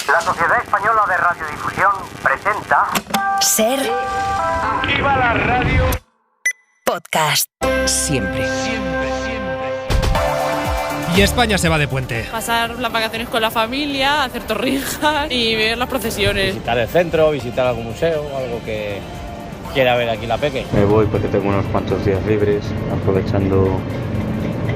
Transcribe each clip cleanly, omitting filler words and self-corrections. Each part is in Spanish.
La Sociedad Española de Radiodifusión presenta Ser ¡Viva la radio! Podcast. Siempre. Y España se va de puente. Pasar las vacaciones con la familia, hacer torrijas y ver las procesiones. Visitar el centro, visitar algún museo, algo que quiera ver aquí la peque. Me voy porque tengo unos cuantos días libres, aprovechando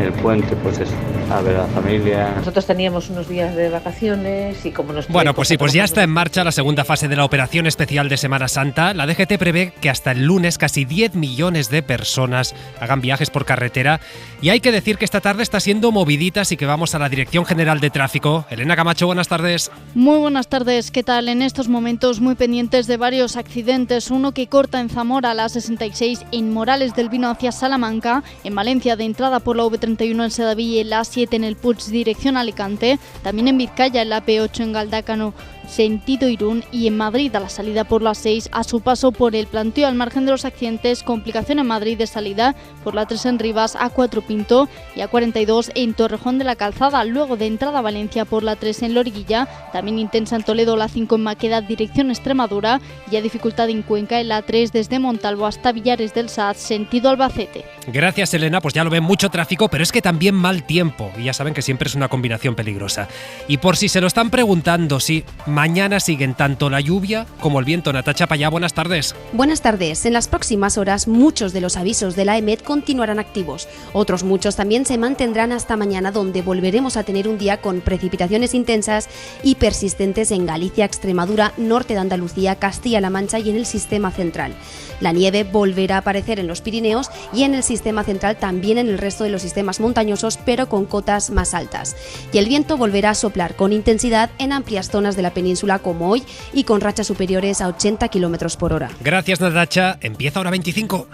el puente, pues eso, a ver a la familia. Nosotros teníamos unos días de vacaciones y como nos... Bueno, pues sí, pues ya está en marcha la segunda fase de la operación especial de Semana Santa. La DGT prevé que hasta el lunes casi 10 millones de personas hagan viajes por carretera. Y hay que decir que esta tarde está siendo movidita, así que vamos a la Dirección General de Tráfico. Elena Camacho, buenas tardes. Muy buenas tardes, ¿qué tal? En estos momentos muy pendientes de varios accidentes. Uno que corta en Zamora la 66 en Morales del Vino hacia Salamanca, en Valencia de entrada por la V31 en Sedaví y la A7 en el Puig dirección Alicante, también en Vizcaya en la P8 en Galdácano sentido Irún y en Madrid a la salida por la 6 a su paso por el planteo. Al margen de los accidentes, complicación en Madrid de salida por la 3 en Rivas, A4 Pinto y A42 en Torrejón de la Calzada, luego de entrada a Valencia por la 3 en Loriguilla, también intensa en Toledo la 5 en Maqueda dirección Extremadura y a dificultad en Cuenca en la 3 desde Montalvo hasta Villares del Saz sentido Albacete. Gracias, Elena, pues ya lo ven, mucho tráfico, pero es que también mal tiempo, y ya saben que siempre es una combinación peligrosa. Y por si se lo están preguntando, sí, mañana siguen tanto la lluvia como el viento. Natacha Payá, buenas tardes. Buenas tardes. En las próximas horas muchos de los avisos de la EMET continuarán activos. Otros muchos también se mantendrán hasta mañana, donde volveremos a tener un día con precipitaciones intensas y persistentes en Galicia, Extremadura, norte de Andalucía, Castilla-La Mancha y en el sistema central. La nieve volverá a aparecer en los Pirineos y en el sistema central, también en el resto de los sistemas montañosos, pero con cotas más altas. Y el viento volverá a soplar con intensidad en amplias zonas de la península como hoy y con rachas superiores a 80 km por hora. Gracias, Natacha. Empieza hora 25.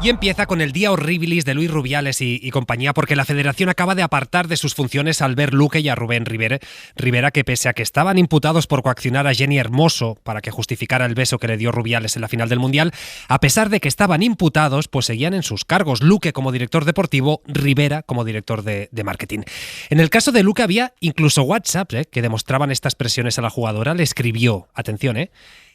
Y empieza con el Día Horribilis de Luis Rubiales y compañía, porque la Federación acaba de apartar de sus funciones a Albert Luque y a Rubén Rivera, que pese a que estaban imputados por coaccionar a Jenny Hermoso para que justificara el beso que le dio Rubiales en la final del Mundial, a pesar de que estaban imputados, pues seguían en sus cargos. Luque como director deportivo, Rivera como director de marketing. En el caso de Luque había incluso WhatsApp que demostraban estas presiones a la jugadora. Le escribió, atención,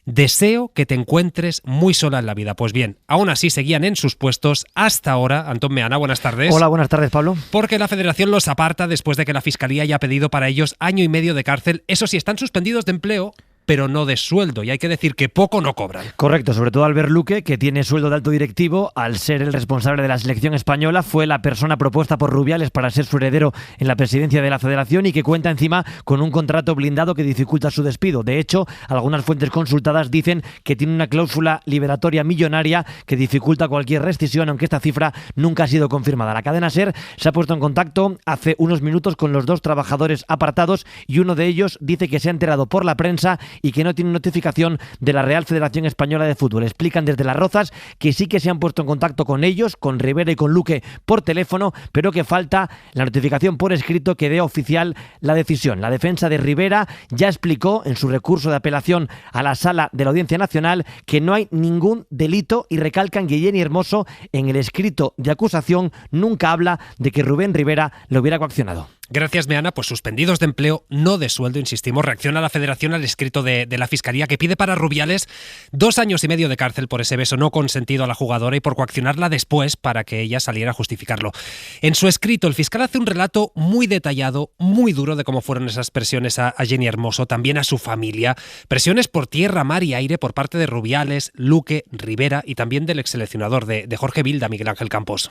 deseo que te encuentres muy sola en la vida. Pues bien, aún así seguían en sus puestos hasta ahora. Antón Meana, buenas tardes. Hola, buenas tardes, Pablo. Porque la Federación los aparta después de que la Fiscalía haya pedido para ellos 1 año y medio de cárcel. Eso sí, están suspendidos de empleo, pero no de sueldo, y hay que decir que poco no cobran. Correcto, sobre todo Albert Luque, que tiene sueldo de alto directivo, al ser el responsable de la selección española, fue la persona propuesta por Rubiales para ser su heredero en la presidencia de la Federación y que cuenta encima con un contrato blindado que dificulta su despido. De hecho, algunas fuentes consultadas dicen que tiene una cláusula liberatoria millonaria que dificulta cualquier rescisión, aunque esta cifra nunca ha sido confirmada. La cadena SER se ha puesto en contacto hace unos minutos con los 2 trabajadores apartados y uno de ellos dice que se ha enterado por la prensa y que no tiene notificación de la Real Federación Española de Fútbol. Explican desde Las Rozas que sí que se han puesto en contacto con ellos, con Rivera y con Luque por teléfono, pero que falta la notificación por escrito que dé oficial la decisión. La defensa de Rivera ya explicó en su recurso de apelación a la Sala de la Audiencia Nacional que no hay ningún delito y recalcan que Jenny Hermoso en el escrito de acusación nunca habla de que Rubén Rivera lo hubiera coaccionado. Gracias, Meana. Pues suspendidos de empleo, no de sueldo, insistimos. Reacciona la Federación al escrito de la Fiscalía que pide para Rubiales 2 años y medio de cárcel por ese beso no consentido a la jugadora y por coaccionarla después para que ella saliera a justificarlo. En su escrito, el fiscal hace un relato muy detallado, muy duro de cómo fueron esas presiones a Jenny Hermoso, también a su familia. Presiones por tierra, mar y aire por parte de Rubiales, Luque, Rivera y también del exseleccionador de Jorge Vilda, Miguel Ángel Campos.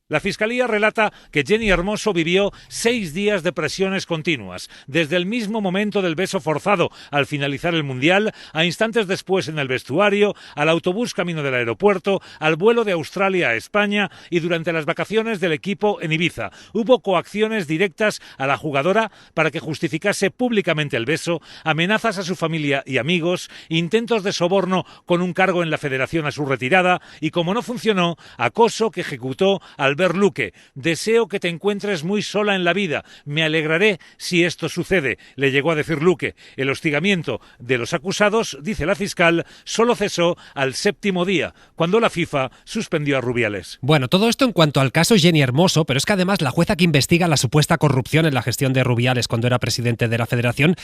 La Fiscalía relata que Jenny Hermoso vivió 6 días de presiones continuas, desde el mismo momento del beso forzado al finalizar el Mundial, a instantes después en el vestuario, al autobús camino del aeropuerto, al vuelo de Australia a España y durante las vacaciones del equipo en Ibiza. Hubo coacciones directas a la jugadora para que justificase públicamente el beso, amenazas a su familia y amigos, intentos de soborno con un cargo en la Federación a su retirada y, como no funcionó, acoso que ejecutó al Albert Luque. Deseo que te encuentres muy sola en la vida. Me alegraré si esto sucede, le llegó a decir Luque. El hostigamiento de los acusados, dice la fiscal, solo cesó al 7º día, cuando la FIFA suspendió a Rubiales. Bueno, todo esto en cuanto al caso Jenny Hermoso, pero es que además la jueza que investiga la supuesta corrupción en la gestión de Rubiales cuando era presidente de la Federación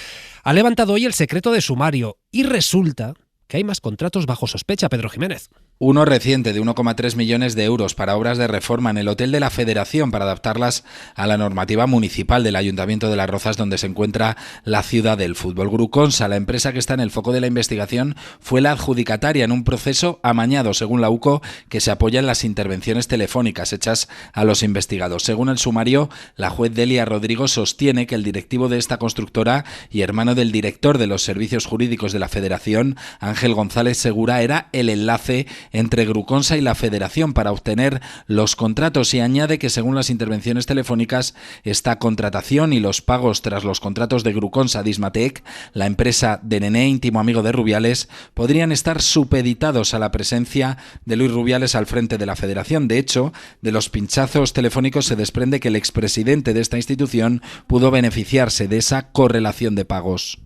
ha levantado hoy el secreto de sumario y resulta que hay más contratos bajo sospecha, Pedro Jiménez. Uno reciente de 1,3 millones de euros para obras de reforma en el Hotel de la Federación para adaptarlas a la normativa municipal del Ayuntamiento de Las Rozas, donde se encuentra la ciudad del fútbol. Gruconsa, la empresa que está en el foco de la investigación, fue la adjudicataria en un proceso amañado, según la UCO, que se apoya en las intervenciones telefónicas hechas a los investigados. Según el sumario, la juez Delia Rodrigo sostiene que el directivo de esta constructora y hermano del director de los servicios jurídicos de la Federación, Ángel González Segura, era el enlace entre Gruconsa y la Federación para obtener los contratos, y añade que según las intervenciones telefónicas, esta contratación y los pagos tras los contratos de Gruconsa a Dismatec, la empresa de Nené, íntimo amigo de Rubiales, podrían estar supeditados a la presencia de Luis Rubiales al frente de la Federación. De hecho, de los pinchazos telefónicos se desprende que el expresidente de esta institución pudo beneficiarse de esa correlación de pagos.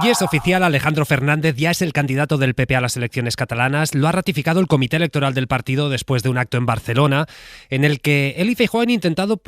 Y es oficial, Alejandro Fernández ya es el candidato del PP a las elecciones catalanas. Lo ha ratificado el Comité Electoral del partido después de un acto en Barcelona, en el que él y Feijóo han intentado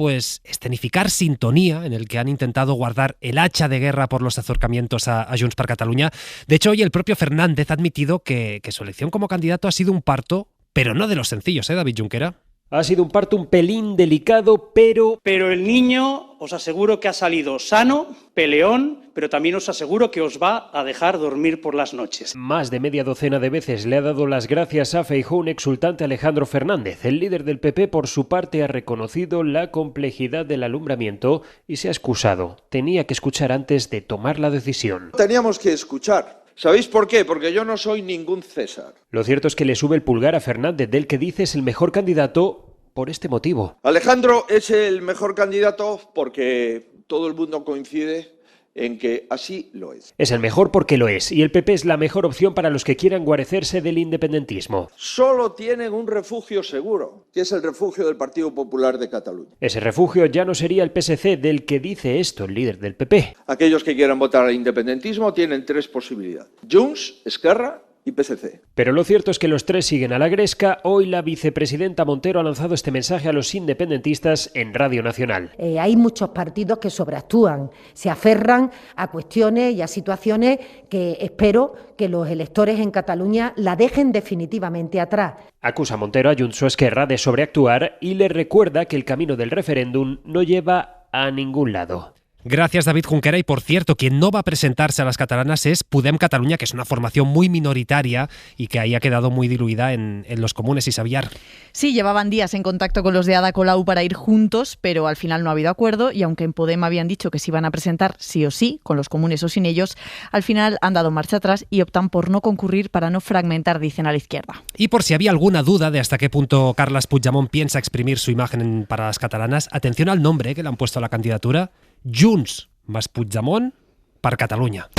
escenificar sintonía, en el que han intentado guardar el hacha de guerra por los acercamientos a Junts per Catalunya. De hecho, hoy el propio Fernández ha admitido que su elección como candidato ha sido un parto, pero no de los sencillos, David Junquera. Ha sido un parto un pelín delicado, pero el niño os aseguro que ha salido sano, peleón, pero también os aseguro que os va a dejar dormir por las noches. Más de media docena de veces le ha dado las gracias a Feijóo un exultante Alejandro Fernández. El líder del PP, por su parte, ha reconocido la complejidad del alumbramiento y se ha excusado. Tenía que escuchar antes de tomar la decisión. Teníamos que escuchar. ¿Sabéis por qué? Porque yo no soy ningún César. Lo cierto es que le sube el pulgar a Fernández, del que dice es el mejor candidato por este motivo. Alejandro es el mejor candidato porque todo el mundo coincide en que así lo es. Es el mejor porque lo es, y el PP es la mejor opción para los que quieran guarecerse del independentismo. Solo tienen un refugio seguro, que es el refugio del Partido Popular de Cataluña. Ese refugio ya no sería el PSC, del que dice esto el líder del PP. Aquellos que quieran votar al independentismo tienen tres posibilidades: Junts, Esquerra y PSC. Pero lo cierto es que los tres siguen a la gresca. Hoy la vicepresidenta Montero ha lanzado este mensaje a los independentistas en Radio Nacional. Hay muchos partidos que sobreactúan, se aferran a cuestiones y a situaciones que espero que los electores en Cataluña la dejen definitivamente atrás. Acusa Montero a Junts o Esquerra de sobreactuar y le recuerda que el camino del referéndum no lleva a ningún lado. Gracias, David Junquera. Y por cierto, quien no va a presentarse a las catalanas es Podem Catalunya, que es una formación muy minoritaria y que ahí ha quedado muy diluida en los comunes. Isabel. Sí, llevaban días en contacto con los de Ada Colau para ir juntos, pero al final no ha habido acuerdo, y aunque en Podem habían dicho que se iban a presentar sí o sí, con los comunes o sin ellos, al final han dado marcha atrás y optan por no concurrir para no fragmentar, dicen, a la izquierda. Y por si había alguna duda de hasta qué punto Carles Puigdemont piensa exprimir su imagen para las catalanas, atención al nombre que le han puesto a la candidatura: Junts más Puigdemont per Catalunya.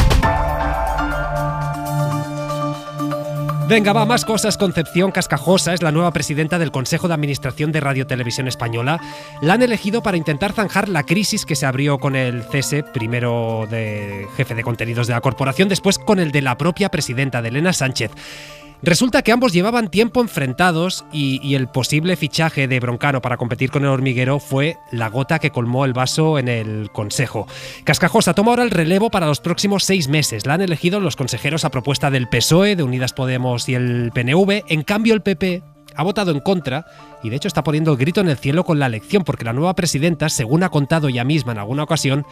Venga, va, más cosas. Concepción Cascajosa es la nueva presidenta del Consejo de Administración de Radio Televisión Española. La han elegido para intentar zanjar la crisis que se abrió con el cese, primero de jefe de contenidos de la corporación, después con el de la propia presidenta, de Elena Sánchez. Resulta que ambos llevaban tiempo enfrentados y el posible fichaje de Broncano para competir con El Hormiguero fue la gota que colmó el vaso en el Consejo. Cascajosa toma ahora el relevo para los próximos 6 meses. La han elegido los consejeros a propuesta del PSOE, de Unidas Podemos y el PNV. En cambio, el PP ha votado en contra y de hecho está poniendo el grito en el cielo con la elección, porque la nueva presidenta, según ha contado ella misma en alguna ocasión,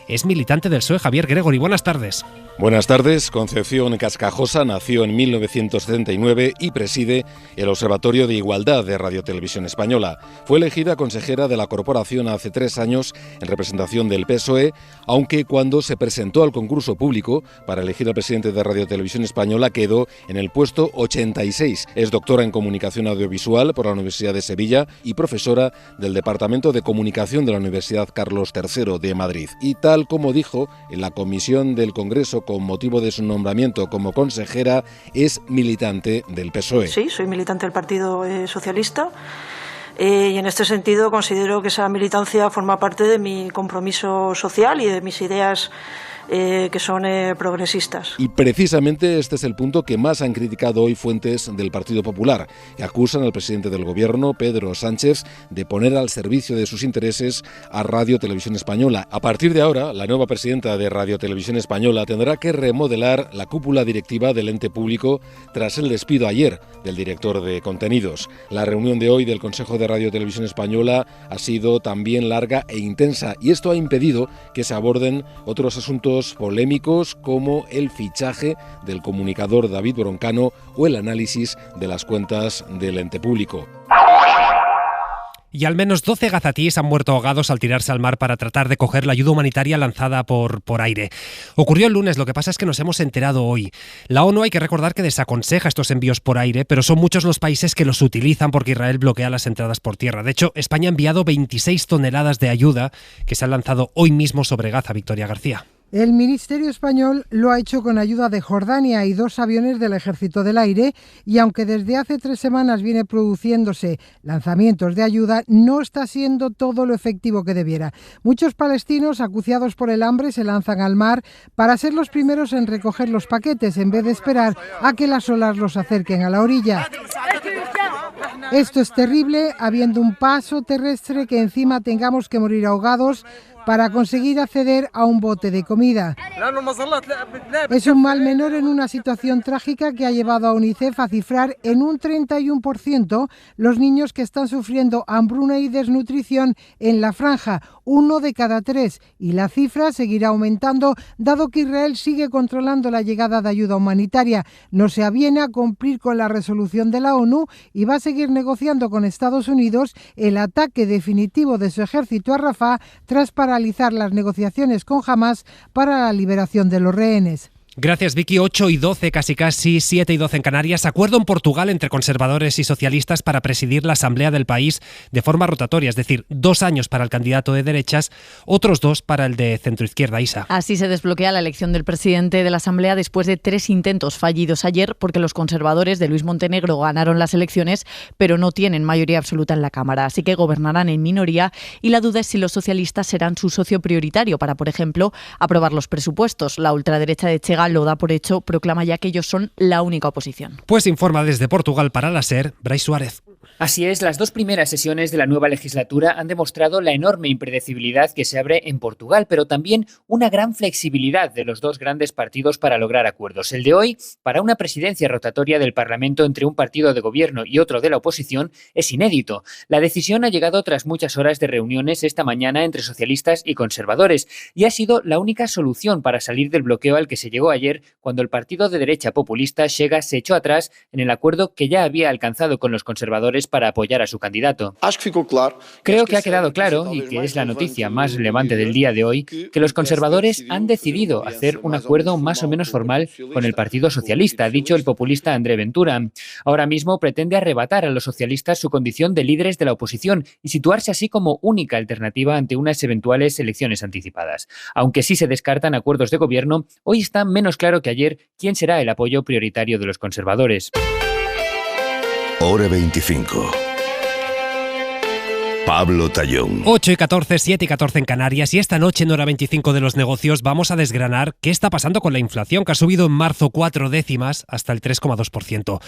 es militante del PSOE. Javier Gregory, buenas tardes. Buenas tardes. Concepción Cascajosa nació en 1979 y preside el Observatorio de Igualdad de Radio Televisión Española. Fue elegida consejera de la corporación hace 3 años en representación del PSOE, aunque cuando se presentó al concurso público para elegir al presidente de Radio Televisión Española quedó en el puesto 86. Es doctora en Comunicación Audiovisual por la Universidad de Sevilla y profesora del Departamento de Comunicación de la Universidad Carlos III de Madrid. Y tal tal como dijo en la comisión del Congreso con motivo de su nombramiento como consejera, es militante del PSOE. Sí, soy militante del Partido Socialista. Y en este sentido considero que esa militancia forma parte de mi compromiso social y de mis ideas que son progresistas. Y precisamente este es el punto que más han criticado hoy fuentes del Partido Popular, que acusan al presidente del Gobierno, Pedro Sánchez, de poner al servicio de sus intereses a Radio Televisión Española. A partir de ahora, la nueva presidenta de Radio Televisión Española tendrá que remodelar la cúpula directiva del ente público tras el despido ayer del director de contenidos. La reunión de hoy del Consejo de Radio Televisión Española ha sido también larga e intensa, y esto ha impedido que se aborden otros asuntos polémicos como el fichaje del comunicador David Broncano o el análisis de las cuentas del ente público. Y al menos 12 gazatíes han muerto ahogados al tirarse al mar para tratar de coger la ayuda humanitaria lanzada por aire. Ocurrió el lunes, lo que pasa es que nos hemos enterado hoy. La ONU, hay que recordar que desaconseja estos envíos por aire, pero son muchos los países que los utilizan porque Israel bloquea las entradas por tierra. De hecho, España ha enviado 26 toneladas de ayuda que se han lanzado hoy mismo sobre Gaza. Victoria García. El Ministerio español lo ha hecho con ayuda de Jordania y 2 aviones del Ejército del Aire, y aunque desde hace 3 semanas viene produciéndose lanzamientos de ayuda, no está siendo todo lo efectivo que debiera. Muchos palestinos, acuciados por el hambre, se lanzan al mar para ser los primeros en recoger los paquetes, en vez de esperar a que las olas los acerquen a la orilla. Esto es terrible, habiendo un paso terrestre, que encima tengamos que morir ahogados para conseguir acceder a un bote de comida. Es un mal menor en una situación trágica que ha llevado a UNICEF a cifrar en un 31% los niños que están sufriendo hambruna y desnutrición en la franja, 1 de cada 3, y la cifra seguirá aumentando dado que Israel sigue controlando la llegada de ayuda humanitaria, no se aviene a cumplir con la resolución de la ONU y va a seguir negociando con Estados Unidos el ataque definitivo de su ejército a Rafah tras paralizar las negociaciones con Hamás para la liberación de los rehenes. Gracias, Vicky. 8:12, casi 7:12 en Canarias. Acuerdo en Portugal entre conservadores y socialistas para presidir la Asamblea del país de forma rotatoria, es decir, 2 años para el candidato de derechas, otros 2 para el de centroizquierda. Isa. Así se desbloquea la elección del presidente de la Asamblea después de 3 intentos fallidos ayer, porque los conservadores de Luis Montenegro ganaron las elecciones, pero no tienen mayoría absoluta en la Cámara, así que gobernarán en minoría, y la duda es si los socialistas serán su socio prioritario para, por ejemplo, aprobar los presupuestos. La ultraderecha de Chega lo da por hecho, proclama ya que ellos son la única oposición. Pues informa desde Portugal para la SER, Brais Suárez. Así es, las 2 primeras sesiones de la nueva legislatura han demostrado la enorme impredecibilidad que se abre en Portugal, pero también una gran flexibilidad de los 2 grandes partidos para lograr acuerdos. El de hoy, para una presidencia rotatoria del Parlamento entre un partido de gobierno y otro de la oposición, es inédito. La decisión ha llegado tras muchas horas de reuniones esta mañana entre socialistas y conservadores, y ha sido la única solución para salir del bloqueo al que se llegó ayer, cuando el partido de derecha populista Chega se echó atrás en el acuerdo que ya había alcanzado con los conservadores para apoyar a su candidato. Creo que ha quedado claro, y que es la noticia más relevante del día de hoy, que los conservadores han decidido hacer un acuerdo más o menos formal con el Partido Socialista, ha dicho el populista André Ventura. Ahora mismo pretende arrebatar a los socialistas su condición de líderes de la oposición y situarse así como única alternativa ante unas eventuales elecciones anticipadas. Aunque sí se descartan acuerdos de gobierno, hoy está menos claro que ayer quién será el apoyo prioritario de los conservadores. Hora 25. Pablo Tallón. 8:14, 7:14 en Canarias, y esta noche en Hora 25 de los negocios vamos a desgranar qué está pasando con la inflación, que ha subido en marzo 4 décimas hasta el 3,2%.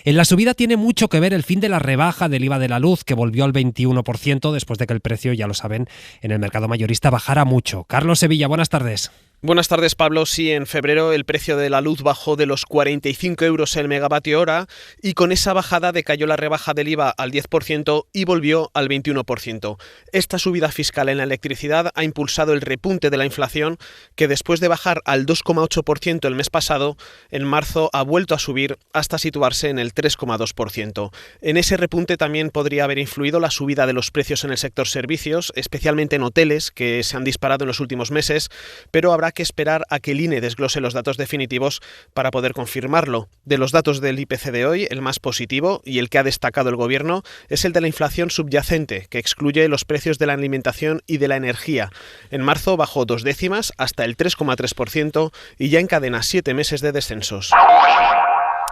En la subida tiene mucho que ver el fin de la rebaja del IVA de la luz, que volvió al 21% después de que el precio, ya lo saben, en el mercado mayorista bajara mucho. Carlos Sevilla, buenas tardes. Buenas tardes, Pablo. Sí, en febrero el precio de la luz bajó de los 45 euros el megavatio hora, y con esa bajada decayó la rebaja del IVA al 10% y volvió al 21%. Esta subida fiscal en la electricidad ha impulsado el repunte de la inflación, que después de bajar al 2,8% el mes pasado, en marzo ha vuelto a subir hasta situarse en el 3,2%. En ese repunte también podría haber influido la subida de los precios en el sector servicios, especialmente en hoteles, que se han disparado en los últimos meses, pero habrá que esperar a que el INE desglose los datos definitivos para poder confirmarlo. De los datos del IPC de hoy, el más positivo y el que ha destacado el Gobierno es el de la inflación subyacente, que excluye los precios de la alimentación y de la energía. En marzo bajó 2 décimas hasta el 3,3% y ya encadena 7 meses de descensos.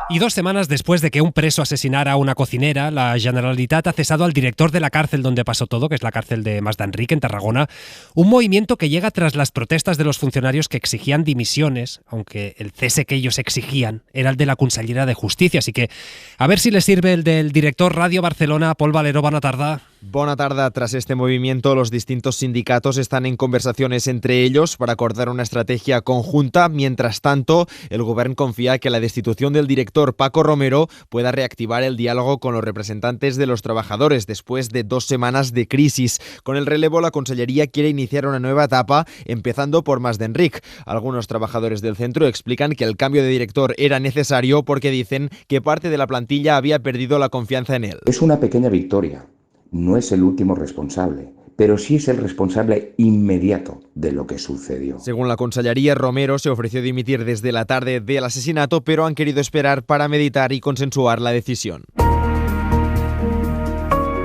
Y 2 semanas después de que un preso asesinara a una cocinera, la Generalitat ha cesado al director de la cárcel donde pasó todo, que es la cárcel de Mas d'Enric, en Tarragona, un movimiento que llega tras las protestas de los funcionarios que exigían dimisiones, aunque el cese que ellos exigían era el de la Consellera de Justícia. Así que a ver si les sirve el del director Radio Barcelona, Pol Valero. Bona tarda. Bona tarda. Tras este movimiento, los distintos sindicatos están en conversaciones entre ellos para acordar una estrategia conjunta. Mientras tanto, el Govern confía que la destitución del director Paco Romero pueda reactivar el diálogo con los representantes de los trabajadores después de 2 semanas de crisis. Con el relevo, la Consellería quiere iniciar una nueva etapa, empezando por Mas d'Enric. Algunos trabajadores del centro explican que el cambio de director era necesario porque dicen que parte de la plantilla había perdido la confianza en él. Es una pequeña victoria. No es el último responsable, pero sí es el responsable inmediato de lo que sucedió. Según la Consellería, Romero se ofreció a dimitir desde la tarde del asesinato, pero han querido esperar para meditar y consensuar la decisión.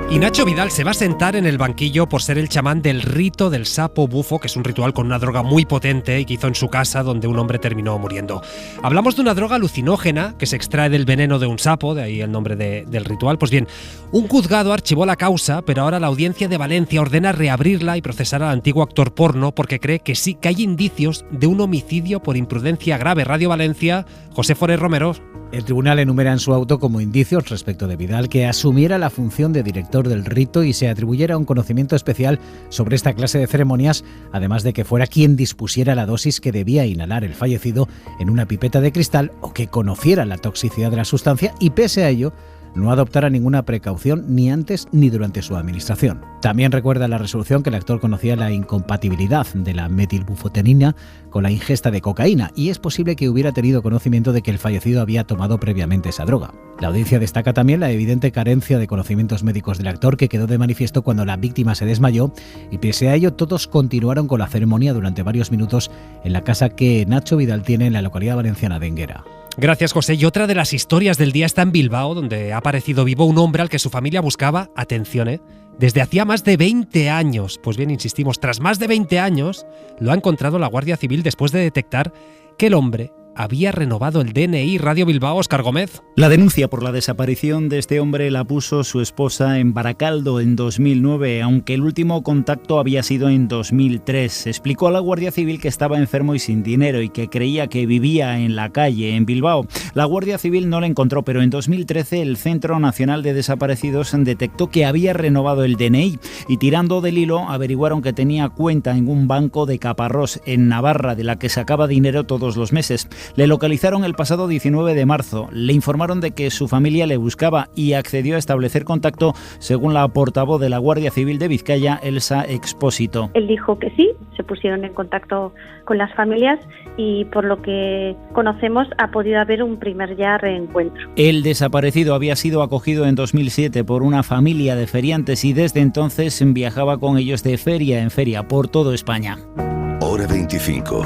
Y Nacho Vidal se va a sentar en el banquillo por ser el chamán del rito del sapo bufo, que es un ritual con una droga muy potente y que hizo en su casa, donde un hombre terminó muriendo. Hablamos de una droga alucinógena que se extrae del veneno de un sapo, de ahí el nombre del ritual. Pues bien, un juzgado archivó la causa, pero ahora la Audiencia de Valencia ordena reabrirla y procesar al antiguo actor porno porque cree que sí que hay indicios de un homicidio por imprudencia grave. Radio Valencia, José Forés Romero. El tribunal enumera en su auto como indicios respecto de Vidal que asumiera la función de director del rito y se atribuyera un conocimiento especial sobre esta clase de ceremonias, además de que fuera quien dispusiera la dosis que debía inhalar el fallecido en una pipeta de cristal o que conociera la toxicidad de la sustancia y, pese a ello, no adoptara ninguna precaución ni antes ni durante su administración. También recuerda la resolución que el actor conocía la incompatibilidad de la metilbufotenina con la ingesta de cocaína y es posible que hubiera tenido conocimiento de que el fallecido había tomado previamente esa droga. La audiencia destaca también la evidente carencia de conocimientos médicos del actor que quedó de manifiesto cuando la víctima se desmayó y pese a ello todos continuaron con la ceremonia durante varios minutos en la casa que Nacho Vidal tiene en la localidad valenciana de Enguera. Gracias, José. Y otra de las historias del día está en Bilbao, donde ha aparecido vivo un hombre al que su familia buscaba, atención, desde hacía más de 20 años. Pues bien, insistimos, tras más de 20 años lo ha encontrado la Guardia Civil después de detectar que el hombre había renovado el DNI. Radio Bilbao, Óscar Gómez. La denuncia por la desaparición de este hombre la puso su esposa en Baracaldo en 2009, aunque el último contacto había sido en 2003. Explicó a la Guardia Civil que estaba enfermo y sin dinero y que creía que vivía en la calle, en Bilbao. La Guardia Civil no le encontró, pero en 2013 el Centro Nacional de Desaparecidos detectó que había renovado el DNI y tirando del hilo averiguaron que tenía cuenta en un banco de Caparrós, en Navarra, de la que sacaba dinero todos los meses. Le localizaron el pasado 19 de marzo, le informaron de que su familia le buscaba y accedió a establecer contacto, según la portavoz de la Guardia Civil de Vizcaya, Elsa Expósito. Él dijo que sí, se pusieron en contacto con las familias y por lo que conocemos ha podido haber un primer ya reencuentro. El desaparecido había sido acogido en 2007 por una familia de feriantes y desde entonces viajaba con ellos de feria en feria por toda España. Hora 25.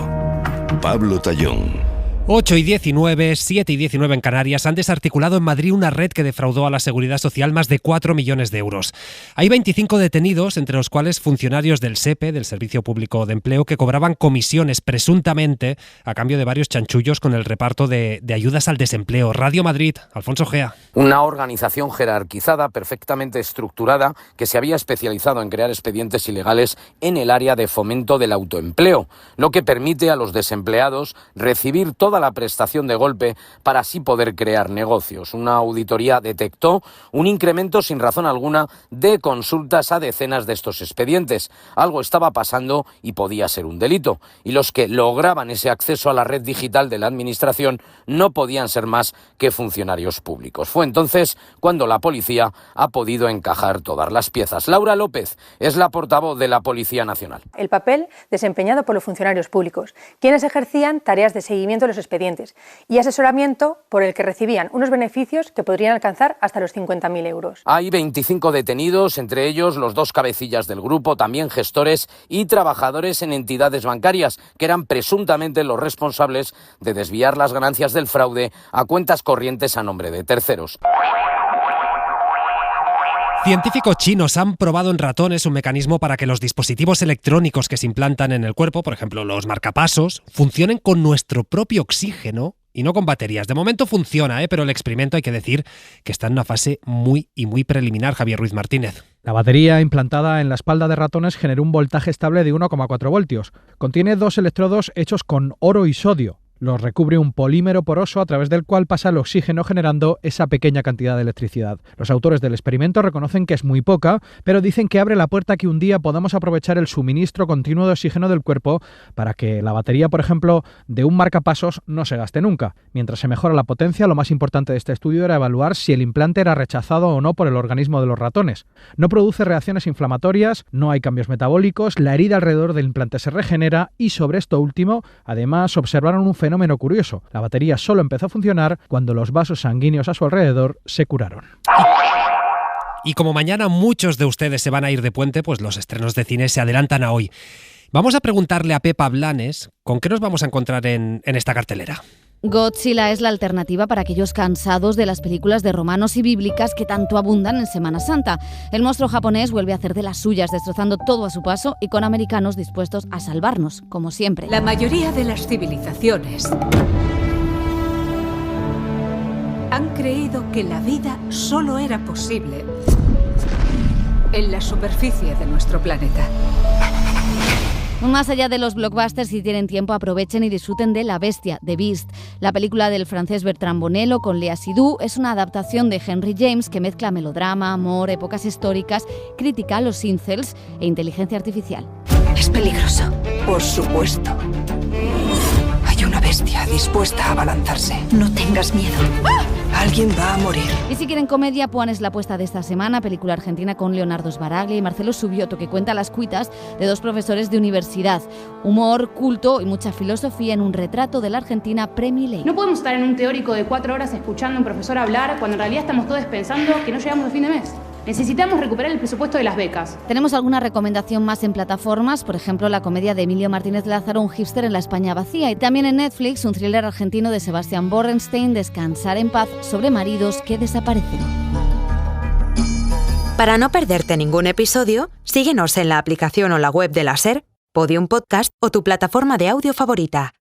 Pablo Tallón. 8 y 19, 7 y 19 en Canarias han desarticulado en Madrid una red que defraudó a la Seguridad Social más de 4 millones de euros. Hay 25 detenidos, entre los cuales funcionarios del SEPE, del Servicio Público de Empleo, que cobraban comisiones presuntamente a cambio de varios chanchullos con el reparto de ayudas al desempleo. Radio Madrid, Alfonso Gea. Una organización jerarquizada, perfectamente estructurada, que se había especializado en crear expedientes ilegales en el área de fomento del autoempleo, lo que permite a los desempleados recibir toda la prestación de golpe para así poder crear negocios. Una auditoría detectó un incremento sin razón alguna de consultas a decenas de estos expedientes. Algo estaba pasando y podía ser un delito. Y los que lograban ese acceso a la red digital de la administración no podían ser más que funcionarios públicos. Fue entonces cuando la policía ha podido encajar todas las piezas. Laura López es la portavoz de la Policía Nacional. El papel desempeñado por los funcionarios públicos, quienes ejercían tareas de seguimiento de los expedientes y asesoramiento por el que recibían unos beneficios que podrían alcanzar hasta los 50.000 euros. Hay 25 detenidos, entre ellos los 2 cabecillas del grupo, también gestores y trabajadores en entidades bancarias, que eran presuntamente los responsables de desviar las ganancias del fraude a cuentas corrientes a nombre de terceros. Científicos chinos han probado en ratones un mecanismo para que los dispositivos electrónicos que se implantan en el cuerpo, por ejemplo los marcapasos, funcionen con nuestro propio oxígeno y no con baterías. De momento funciona, pero el experimento hay que decir que está en una fase muy preliminar. Javier Ruiz Martínez. La batería implantada en la espalda de ratones generó un voltaje estable de 1,4 voltios. Contiene 2 electrodos hechos con oro y sodio. Los recubre un polímero poroso a través del cual pasa el oxígeno generando esa pequeña cantidad de electricidad. Los autores del experimento reconocen que es muy poca, pero dicen que abre la puerta a que un día podamos aprovechar el suministro continuo de oxígeno del cuerpo para que la batería, por ejemplo, de un marcapasos no se gaste nunca. Mientras se mejora la potencia, lo más importante de este estudio era evaluar si el implante era rechazado o no por el organismo de los ratones. No produce reacciones inflamatorias, no hay cambios metabólicos, la herida alrededor del implante se regenera y sobre esto último, además, observaron un fenómeno curioso. La batería solo empezó a funcionar cuando los vasos sanguíneos a su alrededor se curaron. Y como mañana muchos de ustedes se van a ir de puente, pues los estrenos de cine se adelantan a hoy. Vamos a preguntarle a Pepa Blanes con qué nos vamos a encontrar en esta cartelera. Godzilla es la alternativa para aquellos cansados de las películas de romanos y bíblicas que tanto abundan en Semana Santa. El monstruo japonés vuelve a hacer de las suyas, destrozando todo a su paso y con americanos dispuestos a salvarnos, como siempre. La mayoría de las civilizaciones han creído que la vida solo era posible en la superficie de nuestro planeta. Más allá de los blockbusters, si tienen tiempo, aprovechen y disfruten de La Bestia, The Beast. La película del francés Bertrand Bonello con Léa Seydoux es una adaptación de Henry James que mezcla melodrama, amor, épocas históricas, crítica a los incels e inteligencia artificial. Es peligroso, por supuesto. Hay una bestia dispuesta a abalanzarse. No tengas miedo. ¡Ah! Alguien va a morir. Y si quieren comedia, Puan es la apuesta de esta semana, película argentina con Leonardo Sbaraglia y Marcelo Subioto, que cuenta las cuitas de 2 profesores de universidad. Humor, culto y mucha filosofía en un retrato de la Argentina pre-milenio. No podemos estar en un teórico de 4 horas escuchando a un profesor hablar cuando en realidad estamos todos pensando que no llegamos a fin de mes. Necesitamos recuperar el presupuesto de las becas. Tenemos alguna recomendación más en plataformas, por ejemplo la comedia de Emilio Martínez Lázaro, Un hipster en la España vacía, y también en Netflix un thriller argentino de Sebastián Borenstein, Descansar en paz, sobre maridos que desaparecen. Para no perderte ningún episodio, síguenos en la aplicación o la web de la SER, Podium Podcast o tu plataforma de audio favorita.